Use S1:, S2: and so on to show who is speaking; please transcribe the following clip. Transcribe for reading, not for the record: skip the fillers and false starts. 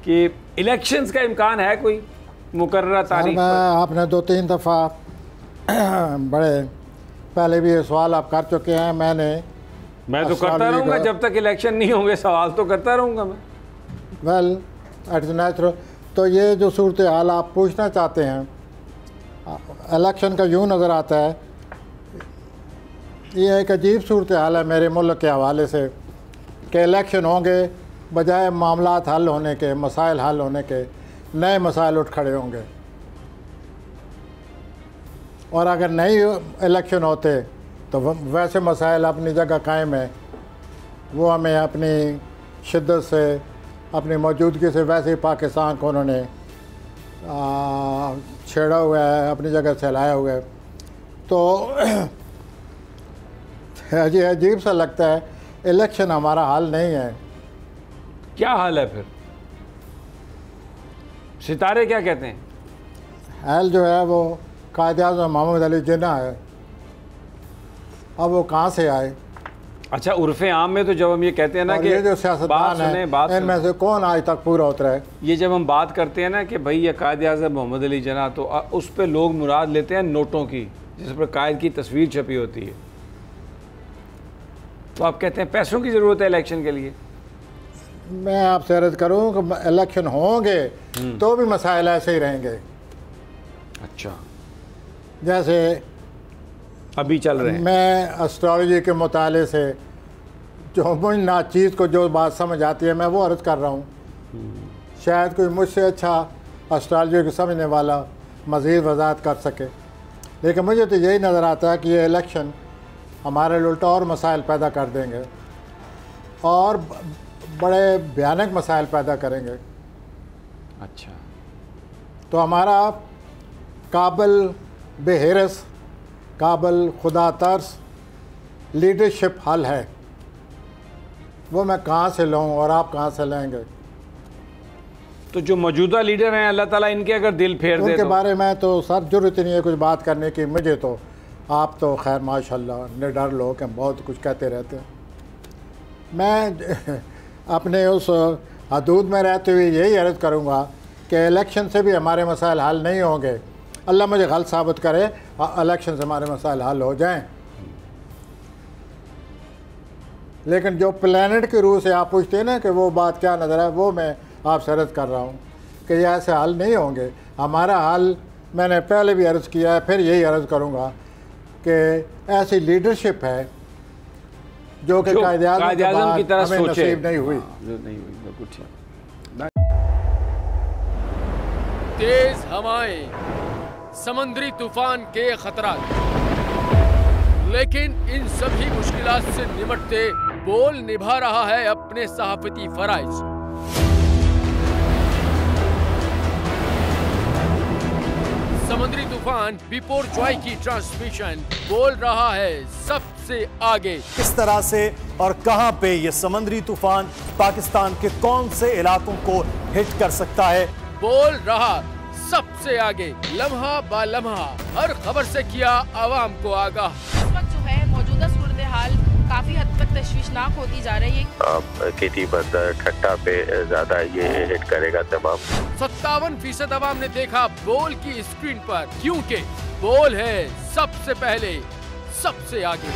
S1: कि इलेक्शंस का इम्कान है कोई मुकर्ररा तारीख
S2: पर? आपने 2-3 दफ़ा बड़े पहले भी ये सवाल आप कर चुके हैं। मैं
S1: तो करता रहूँगा जब तक इलेक्शन नहीं होंगे, सवाल तो करता रहूँगा मैं।
S2: Well it's natural. तो ये जो सूरत हाल आप पूछना चाहते हैं, इलेक्शन का यूँ नज़र आता है, ये एक अजीब सूरत हाल है मेरे मुल्क के हवाले से कि इलेक्शन होंगे, बजाय मामलात हल होने के, मसाइल हल होने के, नए मसाइल उठ खड़े होंगे। और अगर नहीं इलेक्शन होते तो वैसे मसाइल अपनी जगह कायम है, वो हमें अपनी शिद्दत से, अपनी मौजूदगी से वैसे ही पाकिस्तान को उन्होंने छेड़ा हुआ है, अपनी जगह से लाया हुआ है। तो अजीब सा लगता है, इलेक्शन हमारा हल नहीं है।
S1: क्या हाल है फिर? सितारे क्या कहते हैं?
S2: हल जो है वो कायद-ए-आज़म मोहम्मद अली जिन्ना है। अब वो कहाँ से आए?
S1: अच्छा, उर्फ़े आम में तो जब हम ये कहते हैं ना कि
S2: ये जो सियासतदान है इनमें से कौन आज तक पूरा उतरा है?
S1: ये जब हम बात करते हैं ना कि भाई ये कायद-ए-आज़म मोहम्मद अली जिन्ना, तो उस पर लोग मुराद लेते हैं नोटों की, जिस पर कायद की तस्वीर छपी होती है। तो आप कहते हैं पैसों की ज़रूरत है इलेक्शन के लिए।
S2: मैं आपसे अर्ज़ करूँ कि इलेक्शन होंगे तो भी मसाइल ऐसे ही रहेंगे।
S1: अच्छा,
S2: जैसे
S1: अभी चल रहे हैं।
S2: मैं एस्ट्रोलॉजी के मुताले से जो मुझे ना चीज़ को जो बात समझ आती है, मैं वो अर्ज़ कर रहा हूँ। शायद कोई मुझसे अच्छा एस्ट्रोलॉजी को समझने वाला मज़ीद वजाहत कर सके, लेकिन मुझे तो यही नज़र आता है कि ये इलेक्शन हमारे उल्टा और मसाइल पैदा कर देंगे और बड़े भयानक मसाइल पैदा करेंगे।
S1: अच्छा,
S2: तो हमारा काबिल बेहिरस, काबिल खुदा तर्स लीडरशिप हल है, वो मैं कहाँ से लूँ और आप कहाँ से लेंगे?
S1: तो जो मौजूदा लीडर हैं, अल्लाह ताला इनके अगर दिल फेर दे
S2: उनके
S1: तो?
S2: बारे में तो सर जरूरत नहीं है कुछ बात करने की। मुझे तो आप तो खैर माशाल्लाह निडर लोग हैं, बहुत कुछ कहते रहते हैं। मैं अपने उस हदूद में रहते हुए यही अर्ज़ करूँगा कि इलेक्शन से भी हमारे मसाइल हल नहीं होंगे। अल्लाह मुझे गलत साबित करे, इलेक्शन से हमारे मसाइल हल हो जाएं। लेकिन जो प्लेनेट की रूह से आप पूछते हैं ना कि वो बात क्या नज़र है, वो मैं आपसे अर्ज़ कर रहा हूँ कि ये ऐसे हल नहीं होंगे। हमारा हल मैंने पहले भी अर्ज़ किया है, फिर यही अर्ज़ करूँगा कि ऐसी लीडरशिप है जो कि कायद-ए-आज़म
S1: की तरह
S2: हमें
S1: सोचे,
S2: नसीब नहीं हुई।
S3: तेज हवाएं, समुद्री तूफान के खतरात, लेकिन इन सभी मुश्किलात से निपटते बोल निभा रहा है अपने सहाफती फराइज। समुद्री तूफान बिपोरजॉय की ट्रांसमिशन बोल रहा है सबसे आगे।
S4: किस तरह से और कहां पे ये समुद्री तूफान पाकिस्तान के कौन से इलाकों को हिट कर सकता है?
S3: बोल रहा सबसे आगे, लम्हा बा लम्हा हर खबर से किया आवाम को आगाह।
S5: इस वक्त जो है मौजूदा सूरत हाल काफी हद तक तशवीशनाक होती जा रही है।
S6: खेती बंदर ठट्टा पे ज्यादा ये हिट करेगा तमाम।
S3: 57% आवाम ने देखा बोल की स्क्रीन पर, क्योंकि बोल है सबसे पहले सबसे आगे।